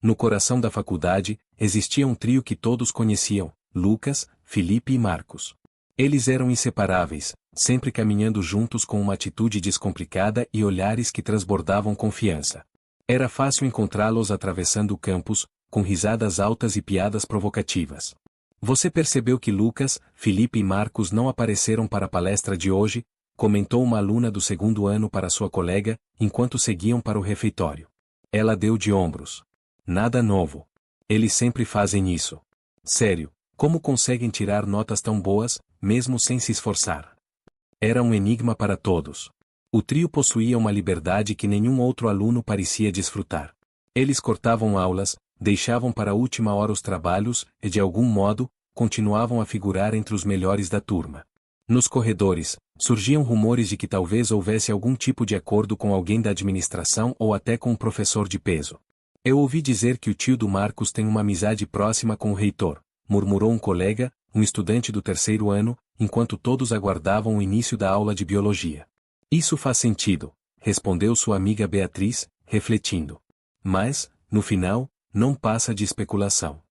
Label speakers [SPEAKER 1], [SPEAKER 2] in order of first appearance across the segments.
[SPEAKER 1] No coração da faculdade, existia um trio que todos conheciam: Lucas, Felipe e Marcos. Eles eram inseparáveis, sempre caminhando juntos com uma atitude descomplicada e olhares que transbordavam confiança. Era fácil encontrá-los atravessando o campus, com risadas altas e piadas provocativas. Você percebeu que Lucas, Felipe e Marcos não apareceram para a palestra de hoje? Comentou uma aluna do segundo ano para sua colega, enquanto seguiam para o refeitório. Ela deu de ombros. Nada novo. Eles sempre fazem isso. Sério, como conseguem tirar notas tão boas, mesmo sem se esforçar? Era um enigma para todos. O trio possuía uma liberdade que nenhum outro aluno parecia desfrutar. Eles cortavam aulas, deixavam para a última hora os trabalhos e, de algum modo, continuavam a figurar entre os melhores da turma. Nos corredores, surgiam rumores de que talvez houvesse algum tipo de acordo com alguém da administração ou até com um professor de peso. Eu ouvi dizer que o tio do Marcos tem uma amizade próxima com o reitor, murmurou um colega, um estudante do terceiro ano, enquanto todos aguardavam o início da aula de biologia. Isso faz sentido, respondeu sua amiga Beatriz, refletindo. Mas, no final, não passa de especulação.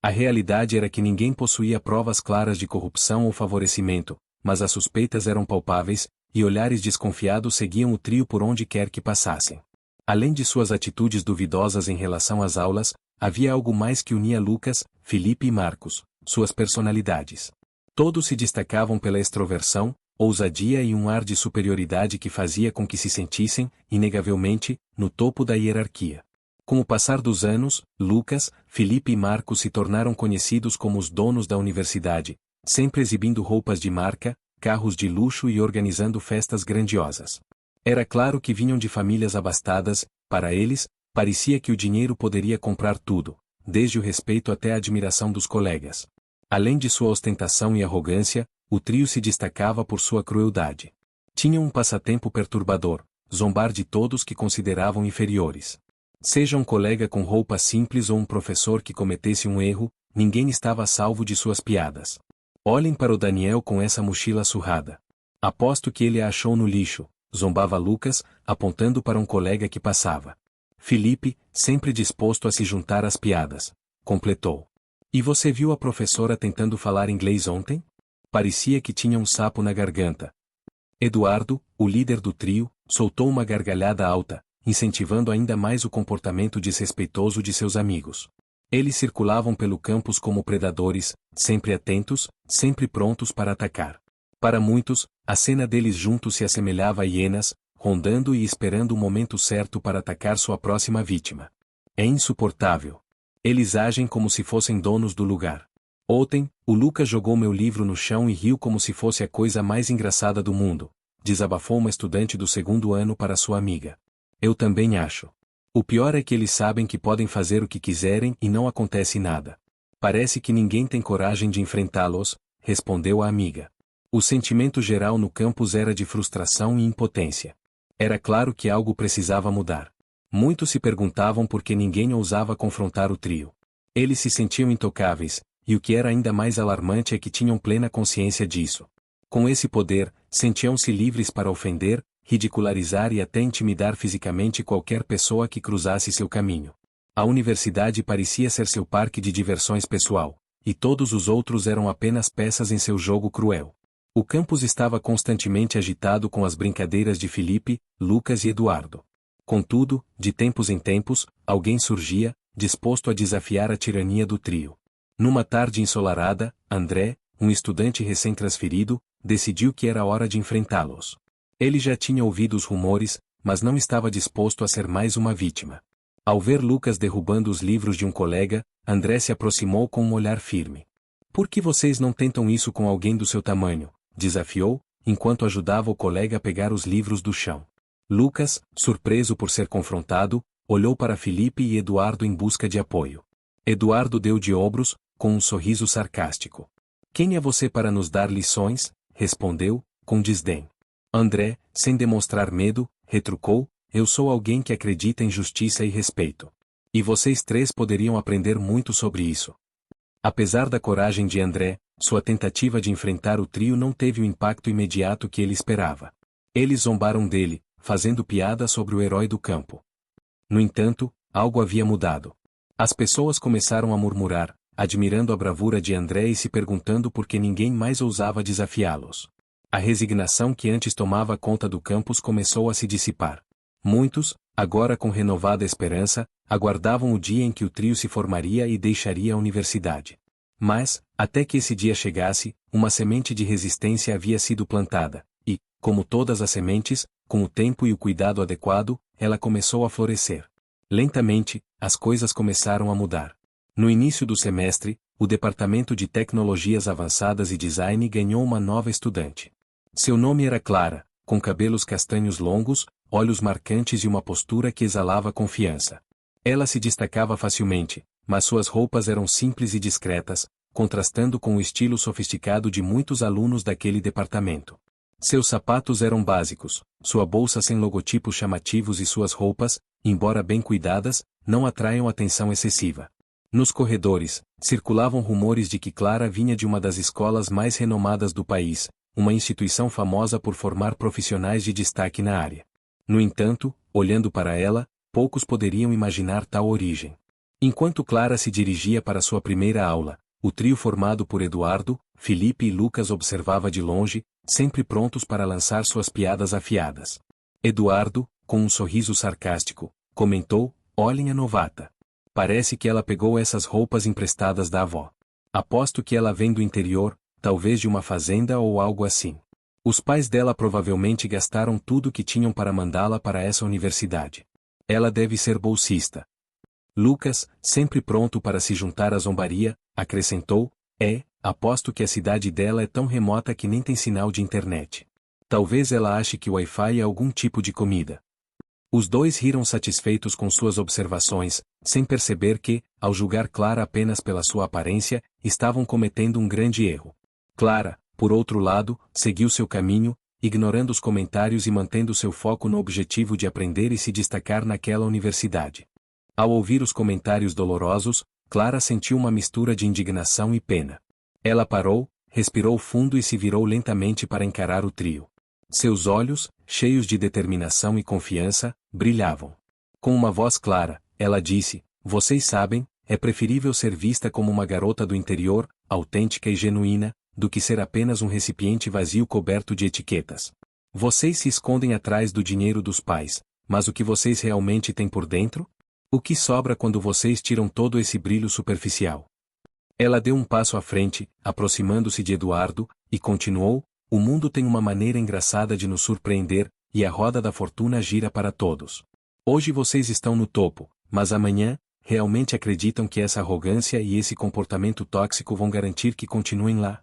[SPEAKER 1] A realidade era que ninguém possuía provas claras de corrupção ou favorecimento, mas as suspeitas eram palpáveis, e olhares desconfiados seguiam o trio por onde quer que passassem. Além de suas atitudes duvidosas em relação às aulas, havia algo mais que unia Lucas, Felipe e Marcos: suas personalidades. Todos se destacavam pela extroversão, ousadia e um ar de superioridade que fazia com que se sentissem, inegavelmente, no topo da hierarquia. Com o passar dos anos, Lucas, Felipe e Marcos se tornaram conhecidos como os donos da universidade, sempre exibindo roupas de marca, carros de luxo e organizando festas grandiosas. Era claro que vinham de famílias abastadas. Para eles, parecia que o dinheiro poderia comprar tudo, desde o respeito até a admiração dos colegas. Além de sua ostentação e arrogância, o trio se destacava por sua crueldade. Tinham um passatempo perturbador: zombar de todos que consideravam inferiores. Seja um colega com roupa simples ou um professor que cometesse um erro, ninguém estava a salvo de suas piadas. Olhem para o Daniel com essa mochila surrada. Aposto que ele a achou no lixo, zombava Lucas, apontando para um colega que passava. Felipe, sempre disposto a se juntar às piadas, completou. E você viu a professora tentando falar inglês ontem? Parecia que tinha um sapo na garganta. Eduardo, o líder do trio, soltou uma gargalhada alta, incentivando ainda mais o comportamento desrespeitoso de seus amigos. Eles circulavam pelo campus como predadores, sempre atentos, sempre prontos para atacar. Para muitos, a cena deles juntos se assemelhava a hienas, rondando e esperando o momento certo para atacar sua próxima vítima. É insuportável. Eles agem como se fossem donos do lugar. Ontem, o Lucas jogou meu livro no chão e riu como se fosse a coisa mais engraçada do mundo, desabafou uma estudante do segundo ano para sua amiga. Eu também acho. O pior é que eles sabem que podem fazer o que quiserem e não acontece nada. Parece que ninguém tem coragem de enfrentá-los, respondeu a amiga. O sentimento geral no campus era de frustração e impotência. Era claro que algo precisava mudar. Muitos se perguntavam por que ninguém ousava confrontar o trio. Eles se sentiam intocáveis, e o que era ainda mais alarmante é que tinham plena consciência disso. Com esse poder, sentiam-se livres para ofender, ridicularizar e até intimidar fisicamente qualquer pessoa que cruzasse seu caminho. A universidade parecia ser seu parque de diversões pessoal, e todos os outros eram apenas peças em seu jogo cruel. O campus estava constantemente agitado com as brincadeiras de Felipe, Lucas e Eduardo. Contudo, de tempos em tempos, alguém surgia, disposto a desafiar a tirania do trio. Numa tarde ensolarada, André, um estudante recém-transferido, decidiu que era hora de enfrentá-los. Ele já tinha ouvido os rumores, mas não estava disposto a ser mais uma vítima. Ao ver Lucas derrubando os livros de um colega, André se aproximou com um olhar firme. Por que vocês não tentam isso com alguém do seu tamanho? Desafiou, enquanto ajudava o colega a pegar os livros do chão. Lucas, surpreso por ser confrontado, olhou para Felipe e Eduardo em busca de apoio. Eduardo deu de ombros, com um sorriso sarcástico. Quem é você para nos dar lições? Respondeu, com desdém. André, sem demonstrar medo, retrucou: eu sou alguém que acredita em justiça e respeito. E vocês três poderiam aprender muito sobre isso. Apesar da coragem de André, sua tentativa de enfrentar o trio não teve o impacto imediato que ele esperava. Eles zombaram dele, fazendo piada sobre o herói do campo. No entanto, algo havia mudado. As pessoas começaram a murmurar, admirando a bravura de André e se perguntando por que ninguém mais ousava desafiá-los. A resignação que antes tomava conta do campus começou a se dissipar. Muitos, agora com renovada esperança, aguardavam o dia em que o trio se formaria e deixaria a universidade. Mas, até que esse dia chegasse, uma semente de resistência havia sido plantada, e, como todas as sementes, com o tempo e o cuidado adequado, ela começou a florescer. Lentamente, as coisas começaram a mudar. No início do semestre, o Departamento de Tecnologias Avançadas e Design ganhou uma nova estudante. Seu nome era Clara, com cabelos castanhos longos, olhos marcantes e uma postura que exalava confiança. Ela se destacava facilmente, mas suas roupas eram simples e discretas, contrastando com o estilo sofisticado de muitos alunos daquele departamento. Seus sapatos eram básicos, sua bolsa sem logotipos chamativos e suas roupas, embora bem cuidadas, não atraiam atenção excessiva. Nos corredores, circulavam rumores de que Clara vinha de uma das escolas mais renomadas do país, uma instituição famosa por formar profissionais de destaque na área. No entanto, olhando para ela, poucos poderiam imaginar tal origem. Enquanto Clara se dirigia para sua primeira aula, o trio formado por Eduardo, Felipe e Lucas observava de longe, sempre prontos para lançar suas piadas afiadas. Eduardo, com um sorriso sarcástico, comentou: "Olhem a novata. Parece que ela pegou essas roupas emprestadas da avó. Aposto que ela vem do interior, talvez de uma fazenda ou algo assim. Os pais dela provavelmente gastaram tudo que tinham para mandá-la para essa universidade. Ela deve ser bolsista." Lucas, sempre pronto para se juntar à zombaria, acrescentou: "Aposto que a cidade dela é tão remota que nem tem sinal de internet. Talvez ela ache que o Wi-Fi é algum tipo de comida." Os dois riram satisfeitos com suas observações, sem perceber que, ao julgar Clara apenas pela sua aparência, estavam cometendo um grande erro. Clara, por outro lado, seguiu seu caminho, ignorando os comentários e mantendo seu foco no objetivo de aprender e se destacar naquela universidade. Ao ouvir os comentários dolorosos, Clara sentiu uma mistura de indignação e pena. Ela parou, respirou fundo e se virou lentamente para encarar o trio. Seus olhos, cheios de determinação e confiança, brilhavam. Com uma voz clara, ela disse: "Vocês sabem, é preferível ser vista como uma garota do interior, autêntica e genuína, do que ser apenas um recipiente vazio coberto de etiquetas. Vocês se escondem atrás do dinheiro dos pais, mas o que vocês realmente têm por dentro? O que sobra quando vocês tiram todo esse brilho superficial?" Ela deu um passo à frente, aproximando-se de Eduardo, e continuou: "O mundo tem uma maneira engraçada de nos surpreender, e a roda da fortuna gira para todos. Hoje vocês estão no topo, mas amanhã, realmente acreditam que essa arrogância e esse comportamento tóxico vão garantir que continuem lá?"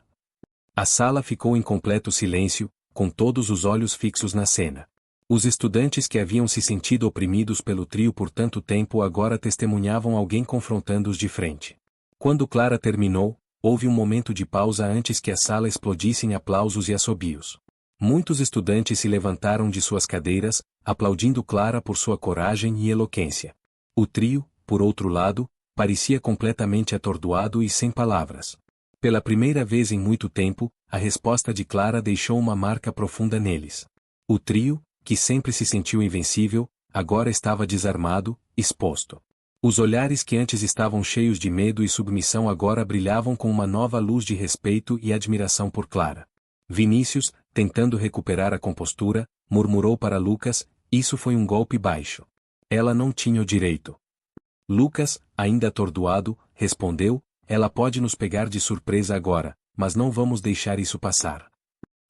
[SPEAKER 1] A sala ficou em completo silêncio, com todos os olhos fixos na cena. Os estudantes que haviam se sentido oprimidos pelo trio por tanto tempo agora testemunhavam alguém confrontando-os de frente. Quando Clara terminou, houve um momento de pausa antes que a sala explodisse em aplausos e assobios. Muitos estudantes se levantaram de suas cadeiras, aplaudindo Clara por sua coragem e eloquência. O trio, por outro lado, parecia completamente atordoado e sem palavras. Pela primeira vez em muito tempo, a resposta de Clara deixou uma marca profunda neles. O trio, que sempre se sentiu invencível, agora estava desarmado, exposto. Os olhares que antes estavam cheios de medo e submissão agora brilhavam com uma nova luz de respeito e admiração por Clara. Vinícius, tentando recuperar a compostura, murmurou para Lucas: "Isso foi um golpe baixo. Ela não tinha o direito." Lucas, ainda atordoado, respondeu: "Ela pode nos pegar de surpresa agora, mas não vamos deixar isso passar."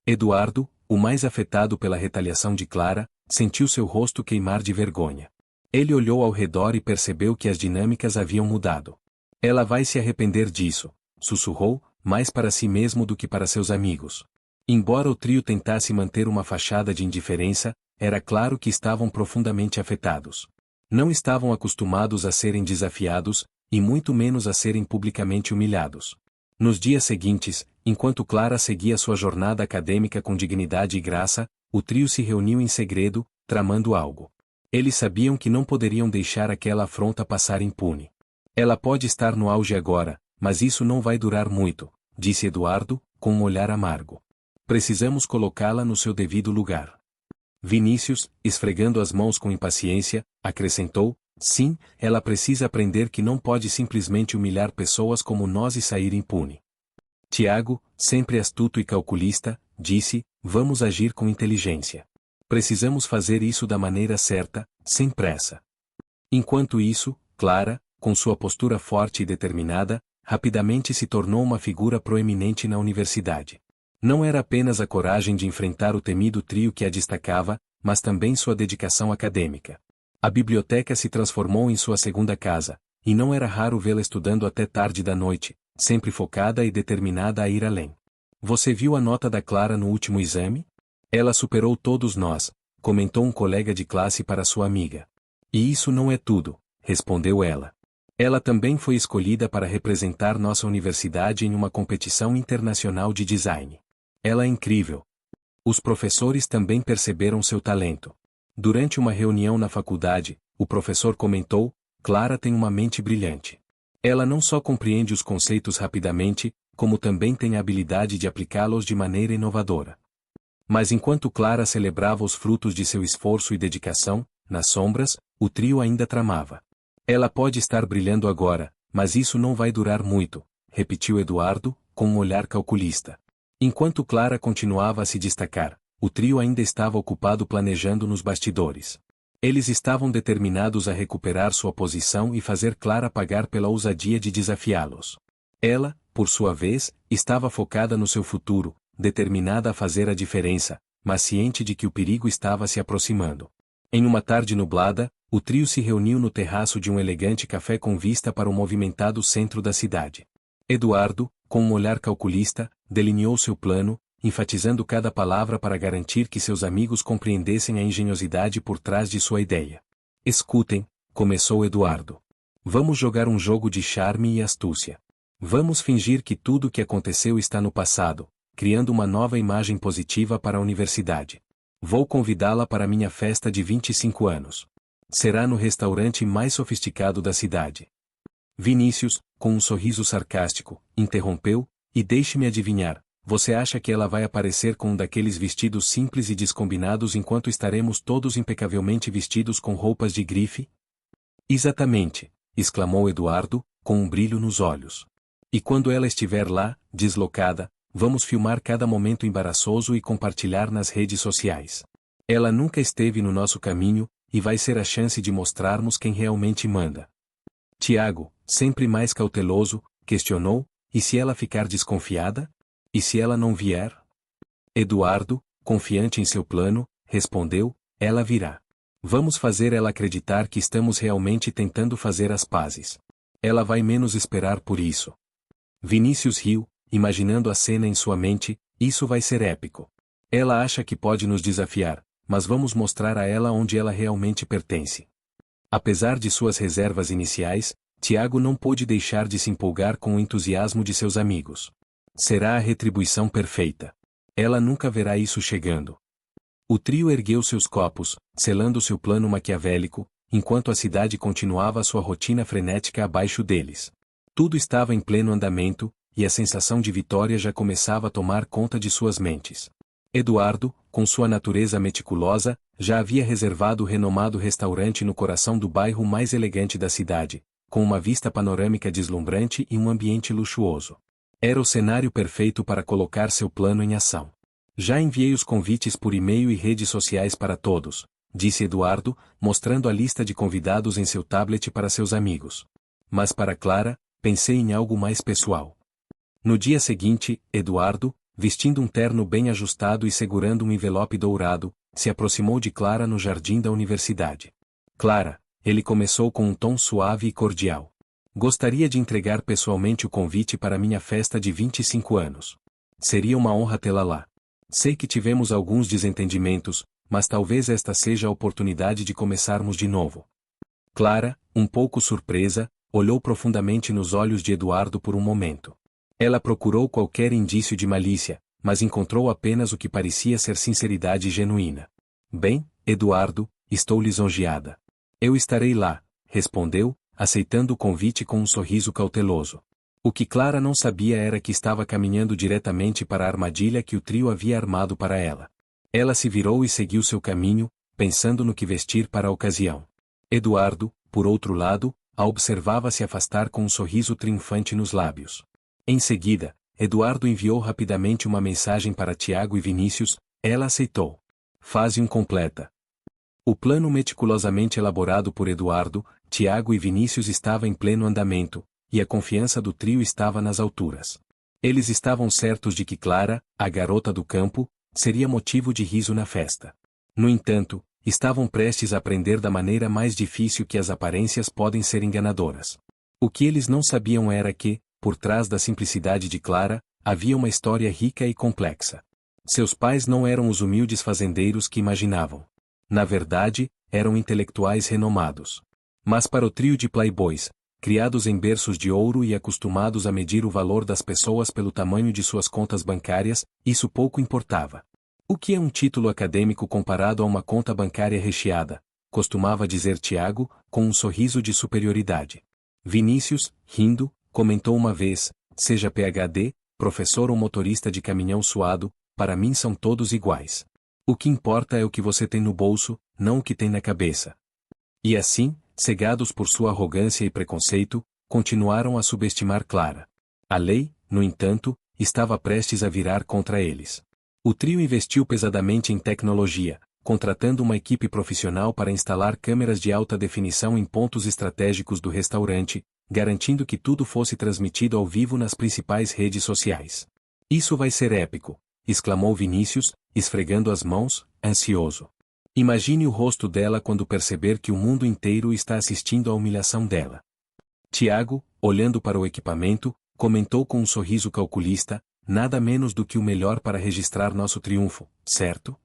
[SPEAKER 1] Eduardo, o mais afetado pela retaliação de Clara, sentiu seu rosto queimar de vergonha. Ele olhou ao redor e percebeu que as dinâmicas haviam mudado. "Ela vai se arrepender disso", sussurrou, mais para si mesmo do que para seus amigos. Embora o trio tentasse manter uma fachada de indiferença, era claro que estavam profundamente afetados. Não estavam acostumados a serem desafiados, e muito menos a serem publicamente humilhados. Nos dias seguintes, enquanto Clara seguia sua jornada acadêmica com dignidade e graça, o trio se reuniu em segredo, tramando algo. Eles sabiam que não poderiam deixar aquela afronta passar impune. "Ela pode estar no auge agora, mas isso não vai durar muito", disse Eduardo, com um olhar amargo. "Precisamos colocá-la no seu devido lugar." Vinícius, esfregando as mãos com impaciência, acrescentou: Sim, ela precisa aprender que não pode simplesmente humilhar pessoas como nós e sair impune. Tiago, sempre astuto e calculista, disse: vamos agir com inteligência. Precisamos fazer isso da maneira certa, sem pressa. Enquanto isso, Clara, com sua postura forte e determinada, rapidamente se tornou uma figura proeminente na universidade. Não era apenas a coragem de enfrentar o temido trio que a destacava, mas também sua dedicação acadêmica. A biblioteca se transformou em sua segunda casa, e não era raro vê-la estudando até tarde da noite, sempre focada e determinada a ir além. Você viu a nota da Clara no último exame? Ela superou todos nós, comentou um colega de classe para sua amiga. E isso não é tudo, respondeu ela. Ela também foi escolhida para representar nossa universidade em uma competição internacional de design. Ela é incrível. Os professores também perceberam seu talento. Durante uma reunião na faculdade, o professor comentou: Clara tem uma mente brilhante. Ela não só compreende os conceitos rapidamente, como também tem a habilidade de aplicá-los de maneira inovadora. Mas enquanto Clara celebrava os frutos de seu esforço e dedicação, nas sombras, o trio ainda tramava. Ela pode estar brilhando agora, mas isso não vai durar muito, repetiu Eduardo, com um olhar calculista. Enquanto Clara continuava a se destacar, o trio ainda estava ocupado planejando nos bastidores. Eles estavam determinados a recuperar sua posição e fazer Clara pagar pela ousadia de desafiá-los. Ela, por sua vez, estava focada no seu futuro, determinada a fazer a diferença, mas ciente de que o perigo estava se aproximando. Em uma tarde nublada, o trio se reuniu no terraço de um elegante café com vista para o movimentado centro da cidade. Eduardo, com um olhar calculista, delineou seu plano, enfatizando cada palavra para garantir que seus amigos compreendessem a engenhosidade por trás de sua ideia. Escutem, começou Eduardo. Vamos jogar um jogo de charme e astúcia. Vamos fingir que tudo o que aconteceu está no passado, criando uma nova imagem positiva para a universidade. Vou convidá-la para minha festa de 25 anos. Será no restaurante mais sofisticado da cidade. Vinícius, com um sorriso sarcástico, interrompeu: e deixe-me adivinhar, você acha que ela vai aparecer com um daqueles vestidos simples e descombinados enquanto estaremos todos impecavelmente vestidos com roupas de grife? Exatamente, exclamou Eduardo, com um brilho nos olhos. E quando ela estiver lá, deslocada, vamos filmar cada momento embaraçoso e compartilhar nas redes sociais. Ela nunca esteve no nosso caminho, e vai ser a chance de mostrarmos quem realmente manda. Tiago, sempre mais cauteloso, questionou: e se ela ficar desconfiada? E se ela não vier? Eduardo, confiante em seu plano, respondeu: ela virá. Vamos fazer ela acreditar que estamos realmente tentando fazer as pazes. Ela vai menos esperar por isso. Vinícius riu, imaginando a cena em sua mente: isso vai ser épico. Ela acha que pode nos desafiar, mas vamos mostrar a ela onde ela realmente pertence. Apesar de suas reservas iniciais, Tiago não pôde deixar de se empolgar com o entusiasmo de seus amigos. Será a retribuição perfeita. Ela nunca verá isso chegando. O trio ergueu seus copos, selando seu plano maquiavélico, enquanto a cidade continuava sua rotina frenética abaixo deles. Tudo estava em pleno andamento, e a sensação de vitória já começava a tomar conta de suas mentes. Eduardo, com sua natureza meticulosa, já havia reservado o renomado restaurante no coração do bairro mais elegante da cidade, com uma vista panorâmica deslumbrante e um ambiente luxuoso. Era o cenário perfeito para colocar seu plano em ação. Já enviei os convites por e-mail e redes sociais para todos, disse Eduardo, mostrando a lista de convidados em seu tablet para seus amigos. Mas para Clara, pensei em algo mais pessoal. No dia seguinte, Eduardo, vestindo um terno bem ajustado e segurando um envelope dourado, se aproximou de Clara no jardim da universidade. Clara, ele começou com um tom suave e cordial. Gostaria de entregar pessoalmente o convite para minha festa de 25 anos. Seria uma honra tê-la lá. Sei que tivemos alguns desentendimentos, mas talvez esta seja a oportunidade de começarmos de novo. Clara, um pouco surpresa, olhou profundamente nos olhos de Eduardo por um momento. Ela procurou qualquer indício de malícia, mas encontrou apenas o que parecia ser sinceridade genuína. Bem, Eduardo, estou lisonjeada. Eu estarei lá, respondeu, aceitando o convite com um sorriso cauteloso. O que Clara não sabia era que estava caminhando diretamente para a armadilha que o trio havia armado para ela. Ela se virou e seguiu seu caminho, pensando no que vestir para a ocasião. Eduardo, por outro lado, a observava se afastar com um sorriso triunfante nos lábios. Em seguida, Eduardo enviou rapidamente uma mensagem para Tiago e Vinícius. Ela aceitou. Fase 1 completa. O plano meticulosamente elaborado por Eduardo, Tiago e Vinícius estava em pleno andamento, e a confiança do trio estava nas alturas. Eles estavam certos de que Clara, a garota do campo, seria motivo de riso na festa. No entanto, estavam prestes a aprender da maneira mais difícil que as aparências podem ser enganadoras. O que eles não sabiam era que, por trás da simplicidade de Clara, havia uma história rica e complexa. Seus pais não eram os humildes fazendeiros que imaginavam. Na verdade, eram intelectuais renomados. Mas para o trio de playboys, criados em berços de ouro e acostumados a medir o valor das pessoas pelo tamanho de suas contas bancárias, isso pouco importava. O que é um título acadêmico comparado a uma conta bancária recheada? Costumava dizer Tiago, com um sorriso de superioridade. Vinícius, rindo, comentou uma vez: seja PhD, professor ou motorista de caminhão suado, para mim são todos iguais. O que importa é o que você tem no bolso, não o que tem na cabeça. E assim, cegados por sua arrogância e preconceito, continuaram a subestimar Clara. A lei, no entanto, estava prestes a virar contra eles. O trio investiu pesadamente em tecnologia, contratando uma equipe profissional para instalar câmeras de alta definição em pontos estratégicos do restaurante, garantindo que tudo fosse transmitido ao vivo nas principais redes sociais. Isso vai ser épico, exclamou Vinícius, esfregando as mãos, ansioso. Imagine o rosto dela quando perceber que o mundo inteiro está assistindo à humilhação dela. Tiago, olhando para o equipamento, comentou com um sorriso calculista: nada menos do que o melhor para registrar nosso triunfo, certo?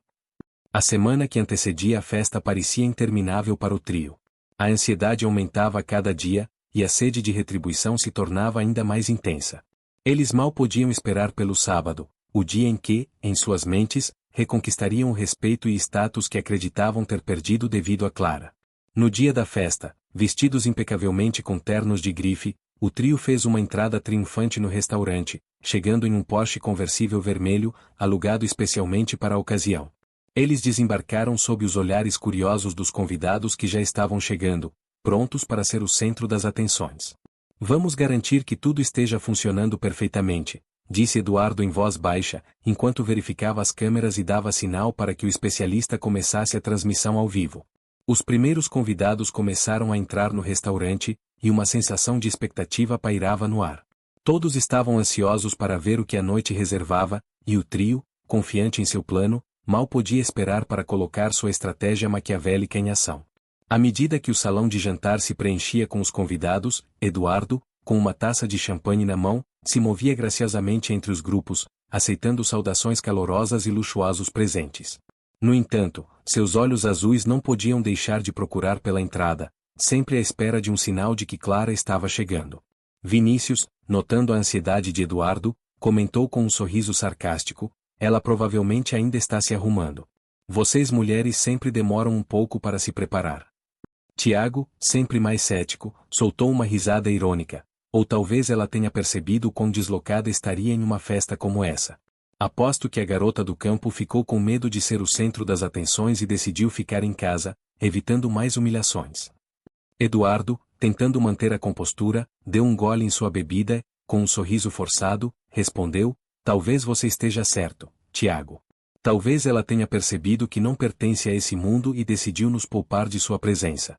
[SPEAKER 1] A semana que antecedia a festa parecia interminável para o trio. A ansiedade aumentava a cada dia, e a sede de retribuição se tornava ainda mais intensa. Eles mal podiam esperar pelo sábado, o dia em que, em suas mentes, reconquistariam o respeito e status que acreditavam ter perdido devido a Clara. No dia da festa, vestidos impecavelmente com ternos de grife, o trio fez uma entrada triunfante no restaurante, chegando em um Porsche conversível vermelho, alugado especialmente para a ocasião. Eles desembarcaram sob os olhares curiosos dos convidados que já estavam chegando, prontos para ser o centro das atenções. Vamos garantir que tudo esteja funcionando perfeitamente, disse Eduardo em voz baixa, enquanto verificava as câmeras e dava sinal para que o especialista começasse a transmissão ao vivo. Os primeiros convidados começaram a entrar no restaurante, e uma sensação de expectativa pairava no ar. Todos estavam ansiosos para ver o que a noite reservava, e o trio, confiante em seu plano, mal podia esperar para colocar sua estratégia maquiavélica em ação. À medida que o salão de jantar se preenchia com os convidados, Eduardo, com uma taça de champanhe na mão, se movia graciosamente entre os grupos, aceitando saudações calorosas e luxuosos presentes. No entanto, seus olhos azuis não podiam deixar de procurar pela entrada, sempre à espera de um sinal de que Clara estava chegando. Vinícius, notando a ansiedade de Eduardo, comentou com um sorriso sarcástico: ela provavelmente ainda está se arrumando. Vocês mulheres sempre demoram um pouco para se preparar. Tiago, sempre mais cético, soltou uma risada irônica. Ou talvez ela tenha percebido quão deslocada estaria em uma festa como essa. Aposto que a garota do campo ficou com medo de ser o centro das atenções e decidiu ficar em casa, evitando mais humilhações. Eduardo, tentando manter a compostura, deu um gole em sua bebida, com um sorriso forçado, respondeu: talvez você esteja certo, Tiago. Talvez ela tenha percebido que não pertence a esse mundo e decidiu nos poupar de sua presença.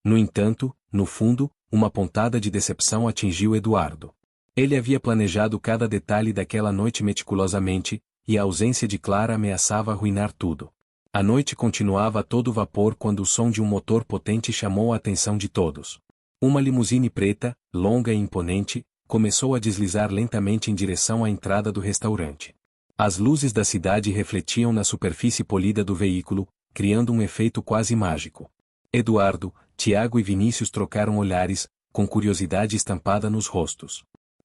[SPEAKER 1] No entanto, no fundo, uma pontada de decepção atingiu Eduardo. Ele havia planejado cada detalhe daquela noite meticulosamente, e a ausência de Clara ameaçava arruinar tudo. A noite continuava a todo vapor quando o som de um motor potente chamou a atenção de todos. Uma limusine preta, longa e imponente, começou a deslizar lentamente em direção à entrada do restaurante. As luzes da cidade refletiam na superfície polida do veículo, criando um efeito quase mágico. Eduardo, Tiago e Vinícius trocaram olhares, com curiosidade estampada nos rostos.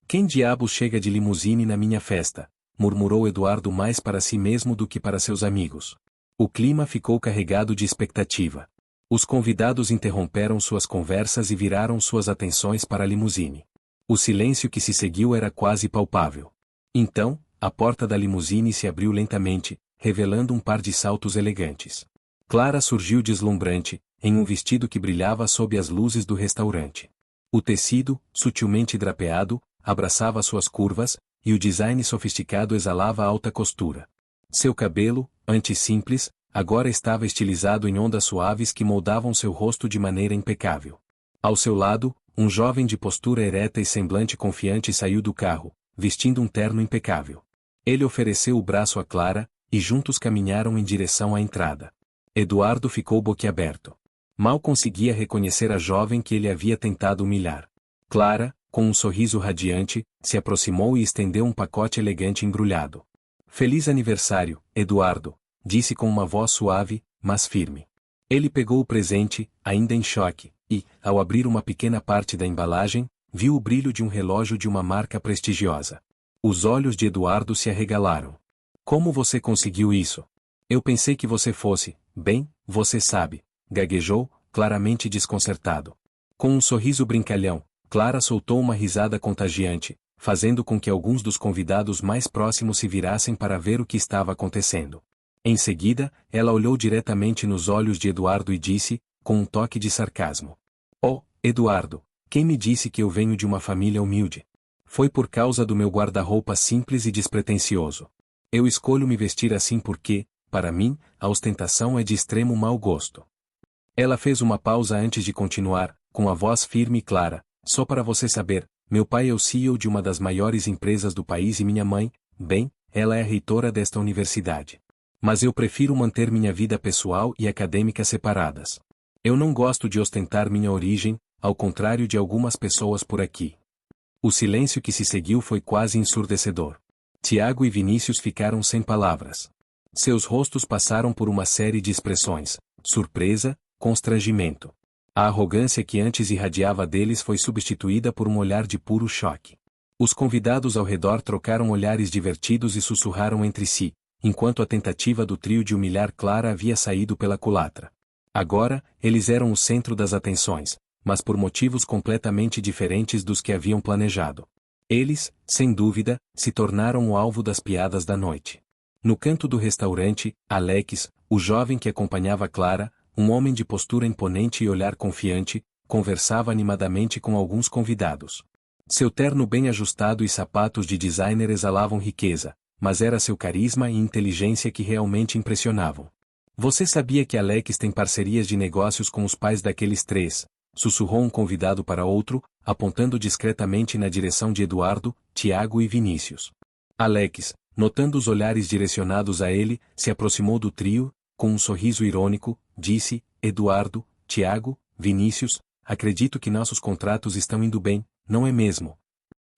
[SPEAKER 1] Quem diabos chega de limusine na minha festa? Murmurou Eduardo mais para si mesmo do que para seus amigos. O clima ficou carregado de expectativa. Os convidados interromperam suas conversas e viraram suas atenções para a limusine. O silêncio que se seguiu era quase palpável. Então, a porta da limusine se abriu lentamente, revelando um par de saltos elegantes. Clara surgiu deslumbrante, em um vestido que brilhava sob as luzes do restaurante. O tecido, sutilmente drapeado, abraçava suas curvas, e o design sofisticado exalava alta costura. Seu cabelo, antes simples, agora estava estilizado em ondas suaves que moldavam seu rosto de maneira impecável. Ao seu lado, um jovem de postura ereta e semblante confiante saiu do carro, vestindo um terno impecável. Ele ofereceu o braço a Clara, e juntos caminharam em direção à entrada. Eduardo ficou boquiaberto. Mal conseguia reconhecer a jovem que ele havia tentado humilhar. Clara, com um sorriso radiante, se aproximou e estendeu um pacote elegante embrulhado. Feliz aniversário, Eduardo, disse com uma voz suave, mas firme. Ele pegou o presente, ainda em choque, e, ao abrir uma pequena parte da embalagem, viu o brilho de um relógio de uma marca prestigiosa. Os olhos de Eduardo se arregalaram. Como você conseguiu isso? Eu pensei que você fosse, bem, você sabe, gaguejou, claramente desconcertado. Com um sorriso brincalhão, Clara soltou uma risada contagiante, fazendo com que alguns dos convidados mais próximos se virassem para ver o que estava acontecendo. Em seguida, ela olhou diretamente nos olhos de Eduardo e disse, com um toque de sarcasmo: Oh, Eduardo, quem me disse que eu venho de uma família humilde? Foi por causa do meu guarda-roupa simples e despretensioso. Eu escolho me vestir assim porque, para mim, a ostentação é de extremo mau gosto. Ela fez uma pausa antes de continuar, com a voz firme e clara: Só para você saber, meu pai é o CEO de uma das maiores empresas do país e minha mãe, bem, ela é a reitora desta universidade. Mas eu prefiro manter minha vida pessoal e acadêmica separadas. Eu não gosto de ostentar minha origem, ao contrário de algumas pessoas por aqui. O silêncio que se seguiu foi quase ensurdecedor. Tiago e Vinícius ficaram sem palavras. Seus rostos passaram por uma série de expressões: surpresa, constrangimento. A arrogância que antes irradiava deles foi substituída por um olhar de puro choque. Os convidados ao redor trocaram olhares divertidos e sussurraram entre si, enquanto a tentativa do trio de humilhar Clara havia saído pela culatra. Agora, eles eram o centro das atenções, mas por motivos completamente diferentes dos que haviam planejado. Eles, sem dúvida, se tornaram o alvo das piadas da noite. No canto do restaurante, Alex, o jovem que acompanhava Clara, um homem de postura imponente e olhar confiante, conversava animadamente com alguns convidados. Seu terno bem ajustado e sapatos de designer exalavam riqueza, mas era seu carisma e inteligência que realmente impressionavam. Você sabia que Alex tem parcerias de negócios com os pais daqueles três? Sussurrou um convidado para outro, apontando discretamente na direção de Eduardo, Tiago e Vinícius. Alex, notando os olhares direcionados a ele, se aproximou do trio, com um sorriso irônico, disse: Eduardo, Tiago, Vinícius, acredito que nossos contratos estão indo bem, não é mesmo?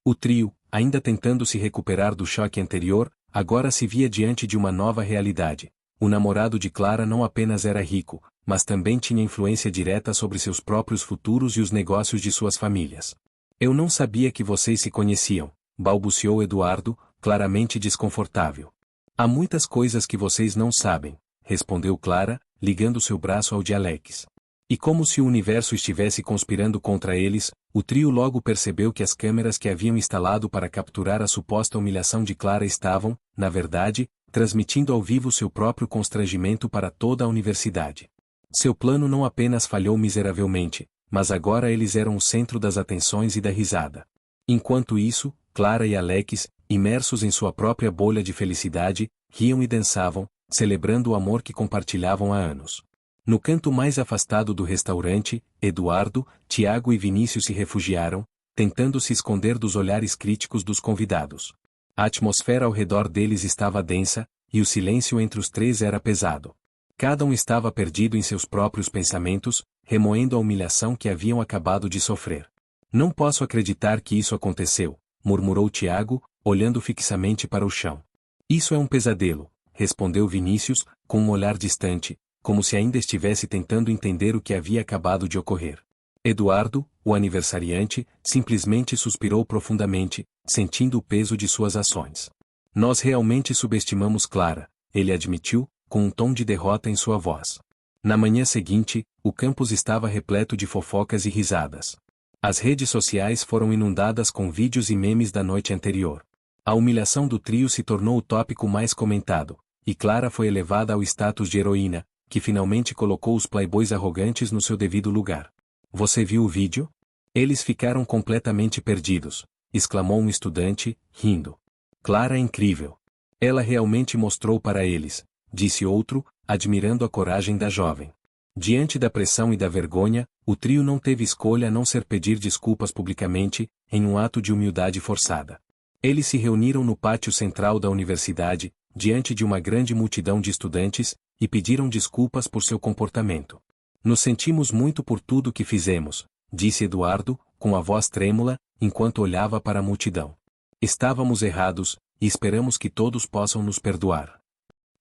[SPEAKER 1] O trio, ainda tentando se recuperar do choque anterior, agora se via diante de uma nova realidade. O namorado de Clara não apenas era rico, mas também tinha influência direta sobre seus próprios futuros e os negócios de suas famílias. Eu não sabia que vocês se conheciam, balbuciou Eduardo, claramente desconfortável. Há muitas coisas que vocês não sabem, respondeu Clara, ligando seu braço ao de Alex. E como se o universo estivesse conspirando contra eles, o trio logo percebeu que as câmeras que haviam instalado para capturar a suposta humilhação de Clara estavam, na verdade, transmitindo ao vivo seu próprio constrangimento para toda a universidade. Seu plano não apenas falhou miseravelmente, mas agora eles eram o centro das atenções e da risada. Enquanto isso, Clara e Alex, imersos em sua própria bolha de felicidade, riam e dançavam, celebrando o amor que compartilhavam há anos. No canto mais afastado do restaurante, Eduardo, Tiago e Vinícius se refugiaram, tentando se esconder dos olhares críticos dos convidados. A atmosfera ao redor deles estava densa, e o silêncio entre os três era pesado. Cada um estava perdido em seus próprios pensamentos, remoendo a humilhação que haviam acabado de sofrer. Não posso acreditar que isso aconteceu, murmurou Tiago, olhando fixamente para o chão. Isso é um pesadelo, respondeu Vinícius, com um olhar distante, como se ainda estivesse tentando entender o que havia acabado de ocorrer. Eduardo, o aniversariante, simplesmente suspirou profundamente, sentindo o peso de suas ações. Nós realmente subestimamos Clara, ele admitiu, com um tom de derrota em sua voz. Na manhã seguinte, o campus estava repleto de fofocas e risadas. As redes sociais foram inundadas com vídeos e memes da noite anterior. A humilhação do trio se tornou o tópico mais comentado, e Clara foi elevada ao status de heroína, que finalmente colocou os playboys arrogantes no seu devido lugar. Você viu o vídeo? Eles ficaram completamente perdidos, exclamou um estudante, rindo. Clara é incrível. Ela realmente mostrou para eles, disse outro, admirando a coragem da jovem. Diante da pressão e da vergonha, o trio não teve escolha a não ser pedir desculpas publicamente, em um ato de humildade forçada. Eles se reuniram no pátio central da universidade, diante de uma grande multidão de estudantes, e pediram desculpas por seu comportamento. Nos sentimos muito por tudo que fizemos, disse Eduardo, com a voz trêmula, enquanto olhava para a multidão. Estávamos errados, e esperamos que todos possam nos perdoar.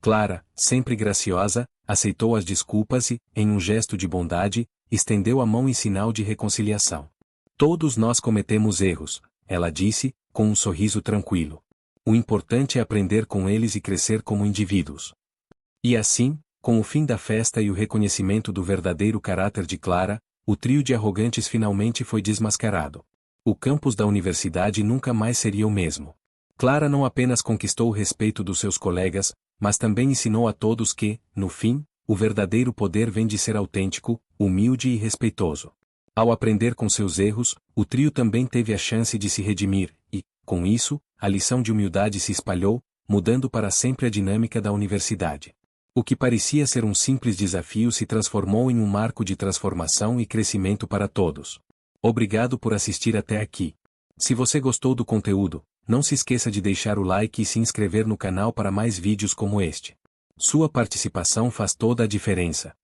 [SPEAKER 1] Clara, sempre graciosa, aceitou as desculpas e, em um gesto de bondade, estendeu a mão em sinal de reconciliação. Todos nós cometemos erros, ela disse, com um sorriso tranquilo. O importante é aprender com eles e crescer como indivíduos. E assim, com o fim da festa e o reconhecimento do verdadeiro caráter de Clara, o trio de arrogantes finalmente foi desmascarado. O campus da universidade nunca mais seria o mesmo. Clara não apenas conquistou o respeito dos seus colegas, mas também ensinou a todos que, no fim, o verdadeiro poder vem de ser autêntico, humilde e respeitoso. Ao aprender com seus erros, o trio também teve a chance de se redimir, e, com isso, a lição de humildade se espalhou, mudando para sempre a dinâmica da universidade. O que parecia ser um simples desafio se transformou em um marco de transformação e crescimento para todos. Obrigado por assistir até aqui. Se você gostou do conteúdo, não se esqueça de deixar o like e se inscrever no canal para mais vídeos como este. Sua participação faz toda a diferença.